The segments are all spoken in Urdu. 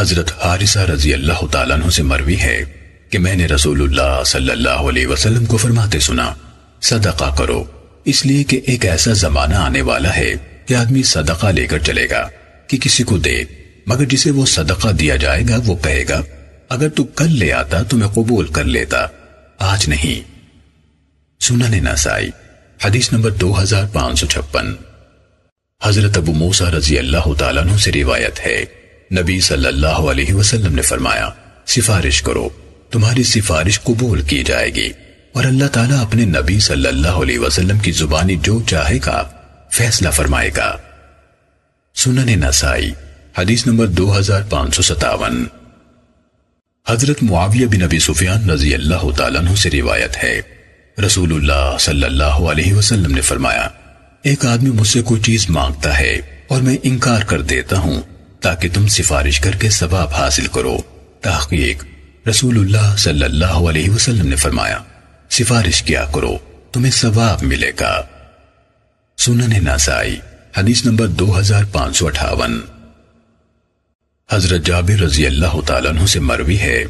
حضرت حارثہ رضی اللہ تعالیٰ عنہ سے مروی ہے کہ میں نے رسول اللہ صلی اللہ علیہ وسلم کو فرماتے سنا، صدقہ کرو، اس لیے کہ ایک ایسا زمانہ آنے والا ہے کہ آدمی صدقہ لے کر چلے گا کہ کسی کو دے، مگر جسے وہ صدقہ دیا جائے گا وہ کہے گا اگر تو کل لے آتا تو میں قبول کر لیتا، آج نہیں۔ سنن نسائی حدیث نمبر 2556۔ حضرت ابو موسیٰ رضی اللہ تعالیٰ عنہ سے روایت ہے، نبی صلی اللہ علیہ وسلم نے فرمایا، سفارش کرو، تمہاری سفارش قبول کی جائے گی، اور اللہ تعالیٰ اپنے نبی صلی اللہ علیہ وسلم کی زبانی جو چاہے گا فیصلہ فرمائے گا۔ سنن نسائی حدیث نمبر 2557۔ حضرت معاویہ بن ابی سفیان رضی اللہ تعالیٰ عنہ سے روایت ہے، رسول اللہ صلی اللہ علیہ وسلم نے فرمایا، ایک آدمی مجھ سے کوئی چیز مانگتا ہے اور میں انکار کر دیتا ہوں تاکہ تم سفارش کر کے ثواب حاصل کرو۔ تحقیق رسول اللہ صلی اللہ علیہ وسلم نے فرمایا، سفارش کیا کرو، تمہیں ثواب ملے گا۔ سنن نسائی حدیث نمبر 2558۔ حضرت جابر رضی اللہ تعالیٰ عنہ سے مروی ہے،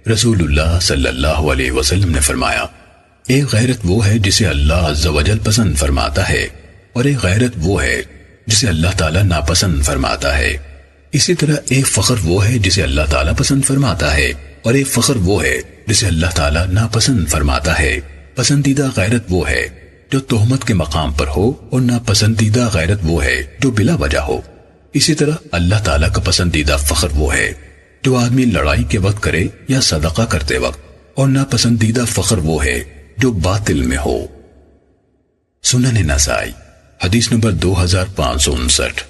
رسول اللہ صلی اللہ علیہ وسلم نے فرمایا، ایک غیرت وہ ہے جسے اللہ عز و جل پسند فرماتا ہے، اور ایک غیرت وہ ہے جسے اللہ تعالیٰ ناپسند فرماتا ہے۔ اسی طرح ایک فخر وہ ہے جسے اللہ تعالیٰ پسند فرماتا ہے، اور ایک فخر وہ ہے جسے اللہ تعالیٰ ناپسند فرماتا ہے۔ پسندیدہ غیرت وہ ہے جو تہمت کے مقام پر ہو، اور ناپسندیدہ غیرت وہ ہے جو بلا وجہ ہو۔ اسی طرح اللہ تعالیٰ کا پسندیدہ فخر وہ ہے جو آدمی لڑائی کے وقت کرے یا صدقہ کرتے وقت، اور ناپسندیدہ فخر وہ ہے جو باطل میں ہو۔ سنن نسائی حدیث نمبر 2559۔